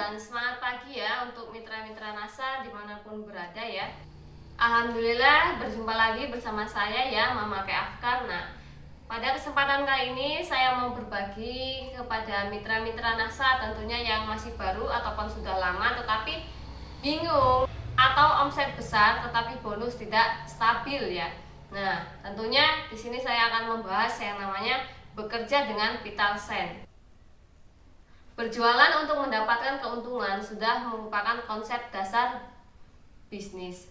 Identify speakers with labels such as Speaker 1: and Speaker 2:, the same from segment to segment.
Speaker 1: dan semangat pagi ya untuk mitra-mitra NASA dimanapun berada ya. Alhamdulillah berjumpa lagi bersama saya ya, Mama Afkar. Nah, pada kesempatan kali ini saya mau berbagi kepada mitra-mitra NASA tentunya yang masih baru ataupun sudah lama tetapi bingung atau omset besar tetapi bonus tidak stabil ya. Nah, tentunya di sini saya akan membahas yang namanya bekerja dengan vital sign. Berjualan untuk mendapatkan keuntungan sudah merupakan konsep dasar bisnis.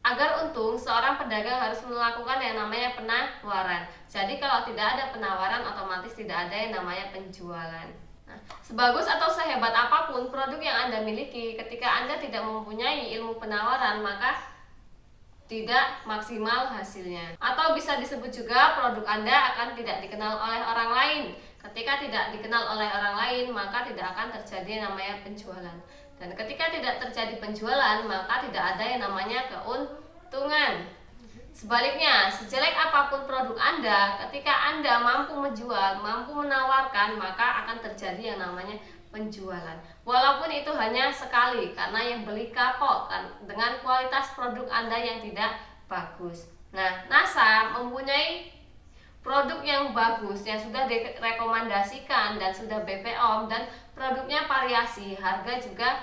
Speaker 1: Agar untung, seorang pedagang harus melakukan yang namanya penawaran. Jadi kalau tidak ada penawaran, otomatis tidak ada yang namanya penjualan. Nah, sebagus atau sehebat apapun produk yang Anda miliki, ketika Anda tidak mempunyai ilmu penawaran, maka tidak maksimal hasilnya. Atau bisa disebut juga produk Anda akan tidak dikenal oleh orang lain. Ketika tidak dikenal oleh orang lain, maka tidak akan terjadi namanya penjualan. Dan ketika tidak terjadi penjualan, maka tidak ada yang namanya keuntungan. Sebaliknya, sejelek apapun produk Anda, ketika Anda mampu menjual, mampu menawarkan, maka akan terjadi yang namanya penjualan. Walaupun itu hanya sekali, karena yang beli kapok kan dengan kualitas produk Anda yang tidak bagus. Nah, NASA mempunyai produk yang bagus yang sudah direkomendasikan dan sudah BPOM, dan produknya variasi, harga juga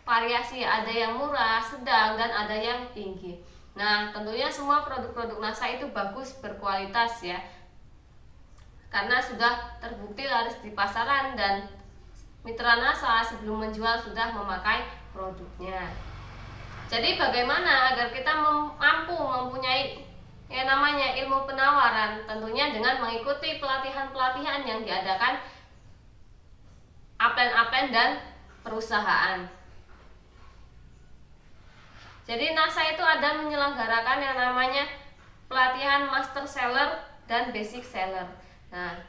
Speaker 1: variasi, ada yang murah, sedang, dan ada yang tinggi. Nah, tentunya semua produk-produk NASA itu bagus, berkualitas ya, karena sudah terbukti laris di pasaran dan mitra NASA sebelum menjual sudah memakai produknya. Jadi bagaimana agar kita mampu mempunyai yang namanya ilmu penawaran? Tentunya dengan mengikuti pelatihan-pelatihan yang diadakan Apen-Apen dan perusahaan. Jadi NASA itu ada menyelenggarakan yang namanya pelatihan Master Seller dan Basic Seller. Nah,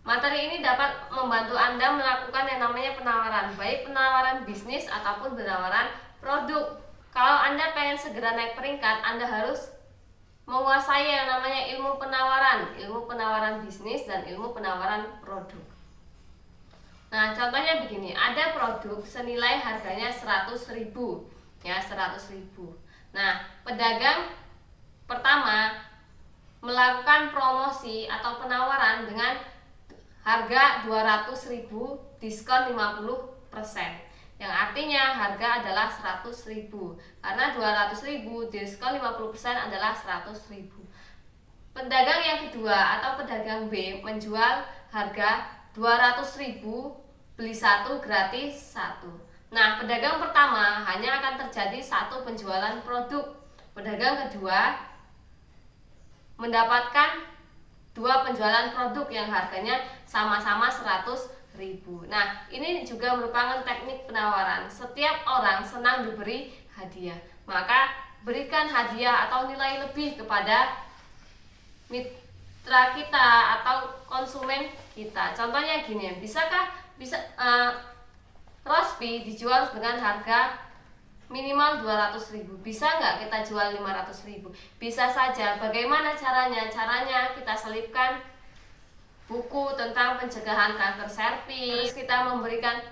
Speaker 1: materi ini dapat membantu Anda melakukan yang namanya penawaran, baik penawaran bisnis ataupun penawaran produk. Kalau Anda pengen segera naik peringkat, Anda harus menguasai yang namanya ilmu penawaran bisnis dan ilmu penawaran produk. Nah, contohnya begini, ada produk senilai harganya 100.000 ya, 100.000. Nah, pedagang pertama melakukan promosi atau penawaran dengan harga 200.000 diskon 50%. Yang artinya harga adalah 100.000. Karena 200.000 diskon 50% adalah 100.000. Pedagang yang kedua atau pedagang B menjual harga 200.000, beli satu gratis satu. Nah, pedagang pertama hanya akan terjadi satu penjualan produk. Pedagang kedua mendapatkan dua penjualan produk yang harganya sama-sama 100.000. Nah, ini juga merupakan teknik penawaran. Setiap orang senang diberi hadiah, maka berikan hadiah atau nilai lebih kepada mitra kita atau konsumen kita. Contohnya gini, Rospi dijual dengan harga minimal 200.000. Bisa nggak kita jual 500.000? Bisa saja. Bagaimana caranya? Caranya kita selipkan buku tentang pencegahan kanker serviks, kita memberikan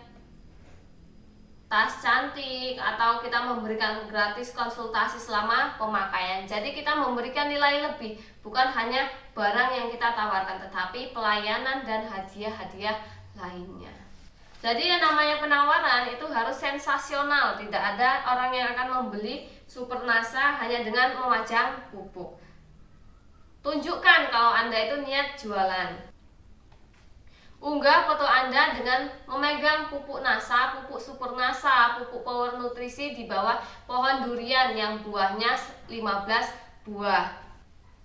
Speaker 1: tas cantik, atau kita memberikan gratis konsultasi selama pemakaian. Jadi kita memberikan nilai lebih, bukan hanya barang yang kita tawarkan, tetapi pelayanan dan hadiah-hadiah lainnya. Jadi yang namanya penawaran itu harus sensasional. Tidak ada orang yang akan membeli Super NASA hanya dengan memajang pupuk. Tunjukkan kalau Anda itu niat jualan. Unggah foto Anda dengan memegang pupuk NASA, pupuk Super NASA, pupuk Power Nutrisi di bawah pohon durian yang buahnya 15 buah.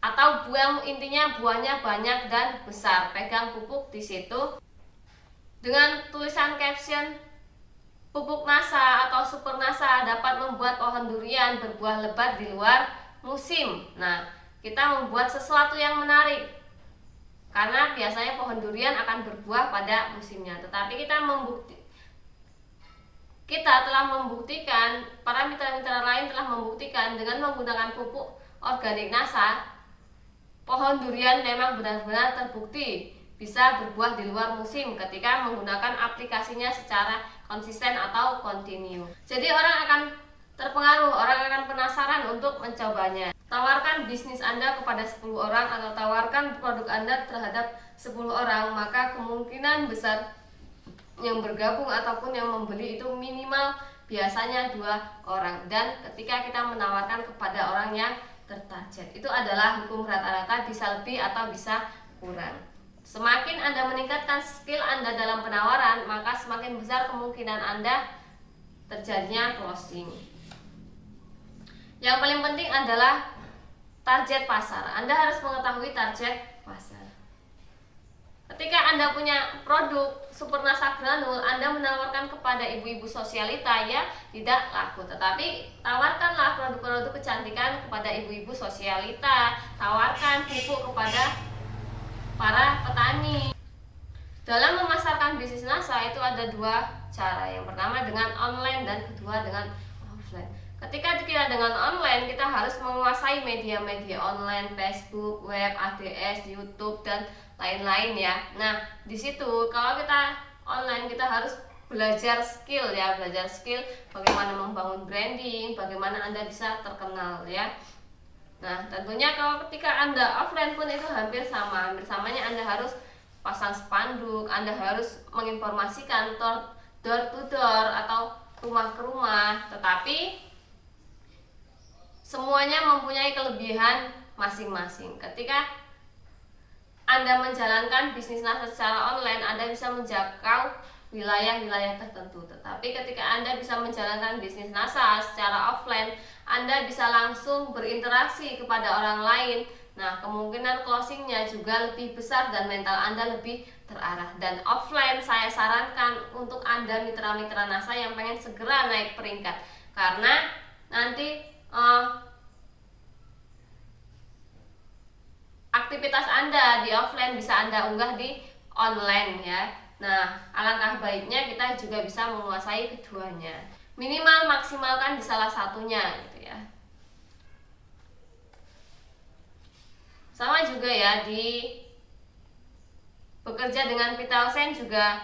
Speaker 1: Atau intinya buahnya banyak dan besar. Pegang pupuk di situ dengan tulisan caption, pupuk NASA atau Super NASA dapat membuat pohon durian berbuah lebat di luar musim. Nah, kita membuat sesuatu yang menarik, karena biasanya pohon durian akan berbuah pada musimnya. Tetapi kita telah membuktikan, para mitra-mitra lain telah membuktikan dengan menggunakan pupuk organik NASA, pohon durian memang benar-benar terbukti bisa berbuah di luar musim ketika menggunakan aplikasinya secara konsisten atau kontinu. Jadi orang akan terpengaruh, orang akan penasaran untuk mencobanya. Tawarkan bisnis Anda kepada 10 orang atau tawarkan produk Anda terhadap 10 orang, maka kemungkinan besar yang bergabung ataupun yang membeli itu minimal biasanya 2 orang. Dan ketika kita menawarkan kepada orang yang tertarget, itu adalah hukum rata-rata, bisa lebih atau bisa kurang. Semakin Anda meningkatkan skill Anda dalam penawaran, maka semakin besar kemungkinan Anda terjadinya closing. Yang paling penting adalah target pasar. Anda harus mengetahui target pasar. Ketika Anda punya produk Supernasa Granul, Anda menawarkan kepada ibu-ibu sosialita, ya tidak laku. Tetapi tawarkanlah produk-produk kecantikan kepada ibu-ibu sosialita, tawarkan pupuk kepada para petani. Dalam memasarkan bisnis Nasa itu ada 2 cara. Yang pertama dengan online dan kedua dengan offline. Ketika kita dengan online, kita harus menguasai media-media online, Facebook, web, ADS, YouTube, dan lain-lain ya. Nah, di situ kalau kita online, kita harus belajar skill ya, belajar skill bagaimana membangun branding, bagaimana Anda bisa terkenal ya. Nah, tentunya kalau ketika Anda offline pun itu hampir sama. Hampir samanya Anda harus pasang spanduk, Anda harus menginformasikan door to door atau rumah ke rumah, tetapi semuanya mempunyai kelebihan masing-masing. Ketika Anda menjalankan bisnis Nasa secara online, Anda bisa menjangkau wilayah-wilayah tertentu. Tetapi ketika Anda bisa menjalankan bisnis Nasa secara offline, Anda bisa langsung berinteraksi kepada orang lain. Nah, kemungkinan closingnya juga lebih besar dan mental Anda lebih terarah. Dan offline saya sarankan untuk Anda mitra-mitra Nasa yang pengen segera naik peringkat, karena nanti aktivitas Anda di offline bisa Anda unggah di online ya. Nah, alangkah baiknya kita juga bisa menguasai keduanya. Minimal maksimalkan di salah satunya gitu ya. Sama juga ya, di bekerja dengan Pitalsen juga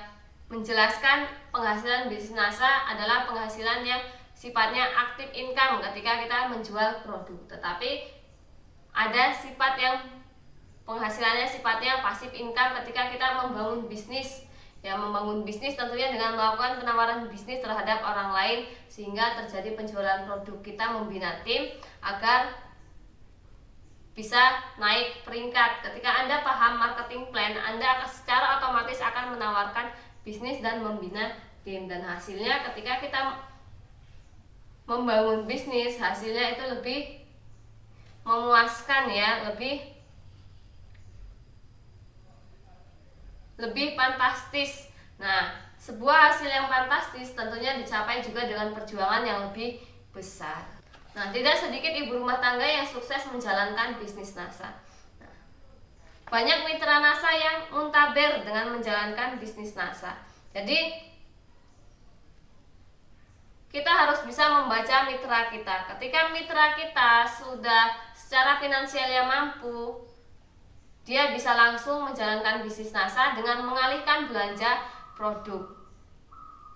Speaker 1: menjelaskan penghasilan bisnis Nasa adalah penghasilan yang sifatnya aktif income ketika kita menjual produk, tetapi ada sifat yang penghasilannya sifatnya pasif income ketika kita membangun bisnis. Ya, membangun bisnis tentunya dengan melakukan penawaran bisnis terhadap orang lain sehingga terjadi penjualan produk. Kita membina tim agar bisa naik peringkat. Ketika Anda paham marketing plan, Anda secara otomatis akan menawarkan bisnis dan membina tim, dan hasilnya ketika kita membangun bisnis, hasilnya itu lebih memuaskan ya, lebih fantastis. Nah, sebuah hasil yang fantastis tentunya dicapai juga dengan perjuangan yang lebih besar. Nah, tidak sedikit ibu rumah tangga yang sukses menjalankan bisnis Nasa. Nah, banyak mitra Nasa yang muntaber dengan menjalankan bisnis Nasa. Jadi kita harus bisa membaca mitra kita. Ketika mitra kita sudah secara finansialnya mampu, dia bisa langsung menjalankan bisnis Nasa dengan mengalihkan belanja produk.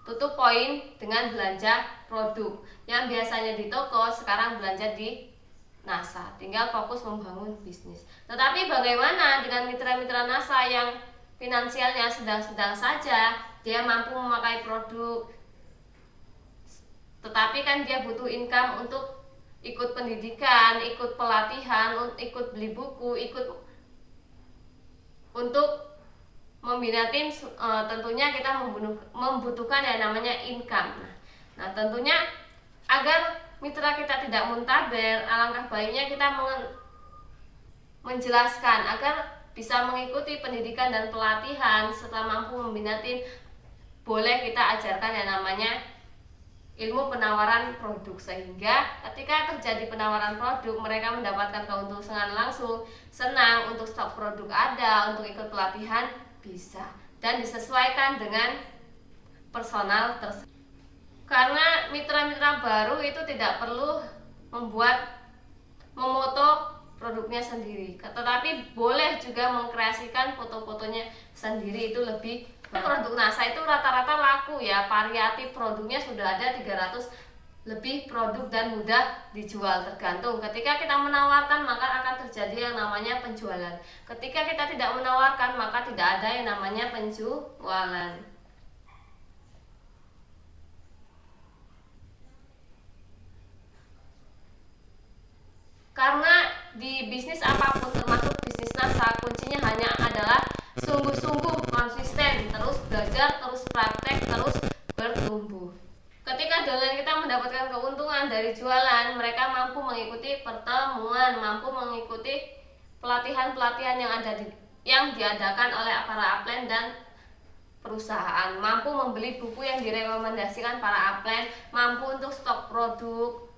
Speaker 1: Tutup poin dengan belanja produk. Yang biasanya di toko, sekarang belanja di Nasa. Tinggal fokus membangun bisnis. Tetapi bagaimana dengan mitra-mitra Nasa yang finansialnya sedang-sedang saja, dia mampu memakai produk, tetapi kan dia butuh income untuk ikut pendidikan, ikut pelatihan, ikut beli buku, ikut untuk membina tim. Tentunya kita membutuhkan yang namanya income. Nah, tentunya agar mitra kita tidak muntaber, alangkah baiknya kita menjelaskan agar bisa mengikuti pendidikan dan pelatihan. Setelah mampu membina tim, boleh kita ajarkan yang namanya ilmu penawaran produk, sehingga ketika terjadi penawaran produk mereka mendapatkan keuntungan langsung, senang, untuk stok produk ada, untuk ikut pelatihan bisa, dan disesuaikan dengan personal tersebut. Karena mitra-mitra baru itu tidak perlu memoto produknya sendiri. Tetapi boleh juga mengkreasikan foto-fotonya sendiri, itu lebih produk NASA itu rata-rata laku ya, variatif produknya sudah ada 300 lebih produk dan mudah dijual, tergantung. Ketika kita menawarkan maka akan terjadi yang namanya penjualan. Ketika kita tidak menawarkan maka tidak ada yang namanya penjualan. Karena di bisnis apapun termasuk bisnis NASA, kuncinya hanya adalah sungguh-sungguh konsisten, terus belajar, terus praktek, terus bertumbuh. Ketika downline kita mendapatkan keuntungan dari jualan, mereka mampu mengikuti pertemuan, mampu mengikuti pelatihan-pelatihan yang diadakan oleh para upline dan perusahaan, mampu membeli buku yang direkomendasikan para upline, mampu untuk stok produk,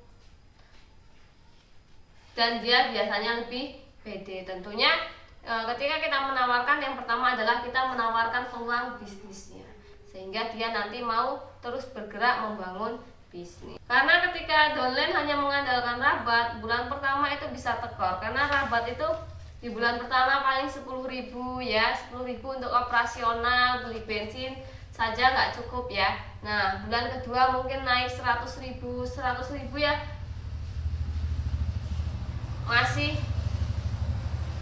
Speaker 1: dan dia biasanya lebih pede. Tentunya ketika kita menawarkan, yang pertama adalah kita menawarkan peluang bisnisnya, sehingga dia nanti mau terus bergerak membangun bisnis. Karena ketika downline hanya mengandalkan rabat, bulan pertama itu bisa tekor, karena rabat itu di bulan pertama paling 10.000 ya, 10.000 untuk operasional, beli bensin saja nggak cukup ya. Nah bulan kedua mungkin naik 100.000 ya, masih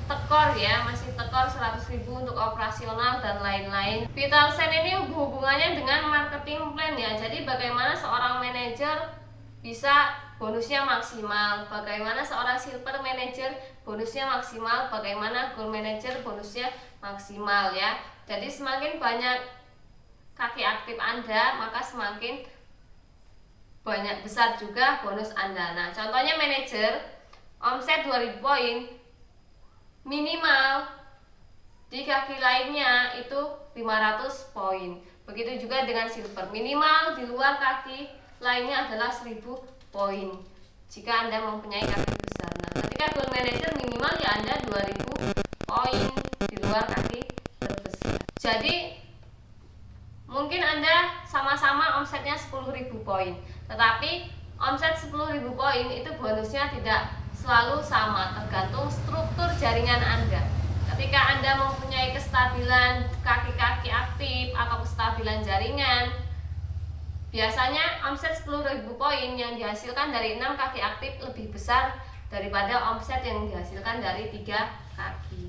Speaker 1: tekor ya, masih tekor 100.000 untuk operasional dan lain-lain. Vital Sign ini hubungannya dengan marketing plan ya. Jadi bagaimana seorang manajer bisa bonusnya maksimal, bagaimana seorang silver manager bonusnya maksimal, bagaimana gold manager bonusnya maksimal ya. Jadi semakin banyak kaki aktif Anda, maka semakin banyak besar juga bonus Anda. Nah contohnya manajer omset 2.000 poin, minimal di kaki lainnya itu 500 poin. Begitu juga dengan silver, minimal di luar kaki lainnya adalah 1.000 poin jika Anda mempunyai kaki besar. Nah ketika gold manager minimal ya Anda 2.000 poin di luar kaki terbesar. Jadi mungkin Anda sama-sama omsetnya 10.000 poin, tetapi omset 10.000 poin itu bonusnya tidak selalu sama, tergantung struktur jaringan Anda. Ketika Anda mempunyai kestabilan kaki-kaki aktif atau kestabilan jaringan, biasanya omset 10.000 poin yang dihasilkan dari 6 kaki aktif lebih besar daripada omset yang dihasilkan dari 3 kaki.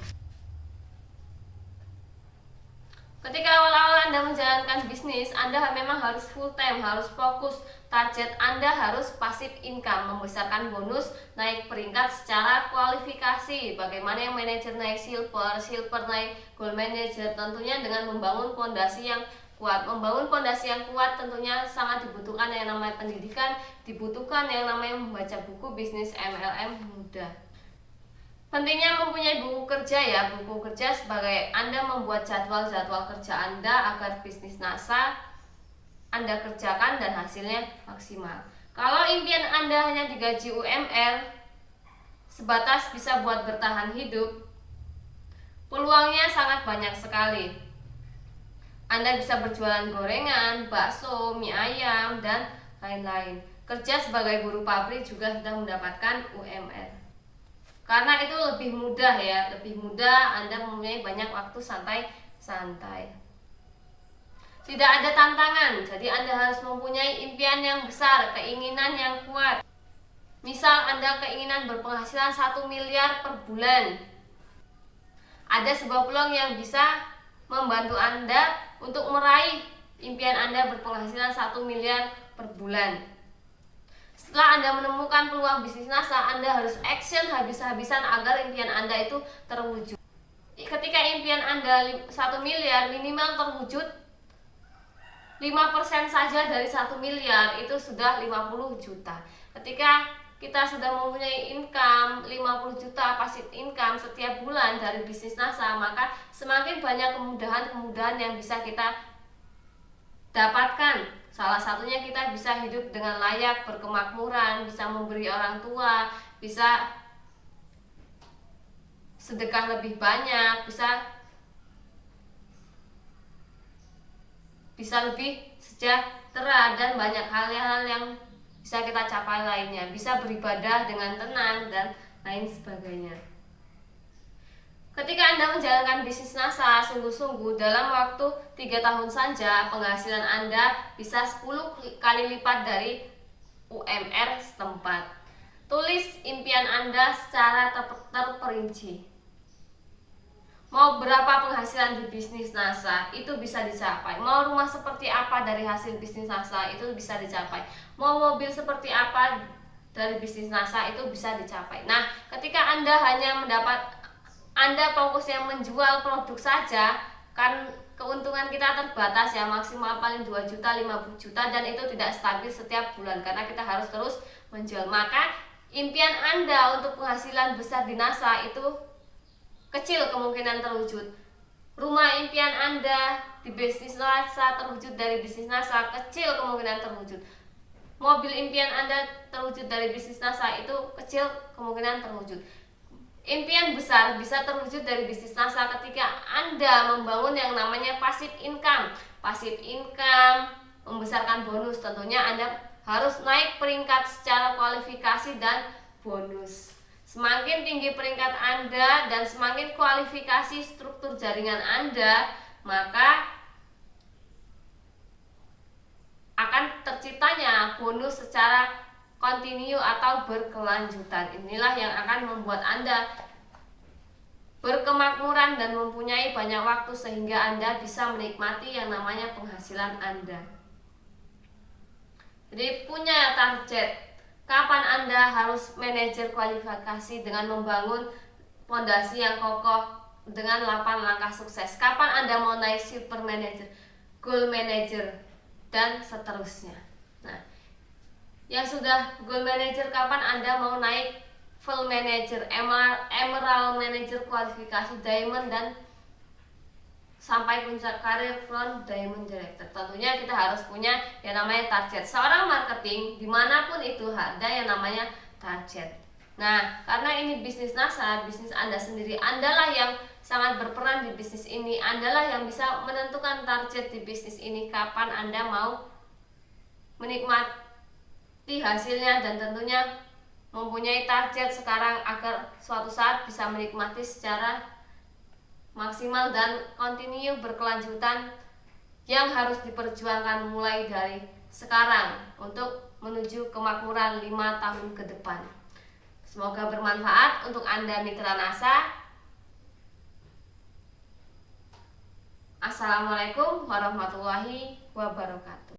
Speaker 1: Ketika awal-awal Anda menjalankan bisnis, Anda memang harus full time, harus fokus. Target Anda harus pasif income, membesarkan bonus, naik peringkat secara kualifikasi. Bagaimana yang manajer naik silver, silver naik gold manager, tentunya dengan membangun fondasi yang kuat. Membangun fondasi yang kuat tentunya sangat dibutuhkan yang namanya pendidikan, dibutuhkan yang namanya membaca buku bisnis MLM mudah. Pentingnya mempunyai buku kerja ya, buku kerja sebagai Anda membuat jadwal-jadwal kerja Anda agar bisnis NASA Anda kerjakan dan hasilnya maksimal. Kalau impian Anda hanya digaji UMR sebatas bisa buat bertahan hidup, peluangnya sangat banyak sekali. Anda bisa berjualan gorengan, bakso, mie ayam, dan lain-lain. Kerja sebagai buruh pabrik juga sudah mendapatkan UMR. Karena itu lebih mudah ya, lebih mudah, Anda mempunyai banyak waktu santai-santai. Tidak ada tantangan, jadi Anda harus mempunyai impian yang besar, keinginan yang kuat. Misal Anda keinginan berpenghasilan 1 miliar per bulan. Ada sebuah peluang yang bisa membantu Anda untuk meraih impian Anda berpenghasilan 1 miliar per bulan. Setelah Anda menemukan peluang bisnis NASA, Anda harus action habis-habisan agar impian Anda itu terwujud. Ketika impian Anda 1 miliar, minimal terwujud 5% saja dari 1 miliar itu sudah 50 juta. Ketika kita sudah mempunyai income 50 juta passive income setiap bulan dari bisnis NASA, maka semakin banyak kemudahan-kemudahan yang bisa kita dapatkan. Salah satunya kita bisa hidup dengan layak, berkemakmuran, bisa memberi orang tua, bisa sedekah lebih banyak, bisa lebih sejahtera, dan banyak hal-hal yang bisa kita capai lainnya. Bisa beribadah dengan tenang dan lain sebagainya. Ketika Anda menjalankan bisnis NASA sungguh-sungguh, dalam waktu 3 tahun saja penghasilan Anda bisa 10 kali lipat dari UMR setempat. Tulis impian Anda secara terperinci. Mau berapa penghasilan di bisnis NASA, itu bisa dicapai. Mau rumah seperti apa dari hasil bisnis NASA, itu bisa dicapai. Mau mobil seperti apa dari bisnis NASA, itu bisa dicapai. Nah, ketika Anda fokusnya menjual produk saja, kan keuntungan kita terbatas ya, maksimal paling 2 juta, 50 juta, dan itu tidak stabil setiap bulan karena kita harus terus menjual. Maka impian Anda untuk penghasilan besar di NASA itu kecil kemungkinan terwujud. Rumah impian Anda di bisnis NASA terwujud dari bisnis NASA, kecil kemungkinan terwujud. Mobil impian Anda terwujud dari bisnis NASA, itu kecil kemungkinan terwujud. Impian besar bisa terwujud dari bisnis NASA ketika Anda membangun yang namanya passive income. Passive income membesarkan bonus. Tentunya Anda harus naik peringkat secara kualifikasi dan bonus. Semakin tinggi peringkat Anda dan semakin kualifikasi struktur jaringan Anda, maka akan terciptanya bonus secara kontinu atau berkelanjutan. Inilah yang akan membuat Anda berkemakmuran dan mempunyai banyak waktu sehingga Anda bisa menikmati yang namanya penghasilan Anda. Jadi punya target. Kapan Anda harus manajer kualifikasi dengan membangun fondasi yang kokoh dengan 8 langkah sukses. Kapan Anda mau naik super manager, gold manager, dan seterusnya. Nah, yang sudah gold manager, kapan Anda mau naik full manager, emerald manager, kualifikasi diamond, dan sampai puncak karir front diamond director. Tentunya kita harus punya yang namanya target. Seorang marketing dimanapun itu ada yang namanya target. Nah, karena ini bisnis NASA, bisnis Anda sendiri, Andalah yang sangat berperan di bisnis ini. Andalah yang bisa menentukan target di bisnis ini, kapan Anda mau menikmati hasilnya, dan tentunya mempunyai target sekarang agar suatu saat bisa menikmati secara maksimal dan kontinu berkelanjutan yang harus diperjuangkan mulai dari sekarang untuk menuju kemakmuran 5 tahun ke depan. Semoga bermanfaat untuk Anda mitra NASA. Assalamualaikum warahmatullahi wabarakatuh.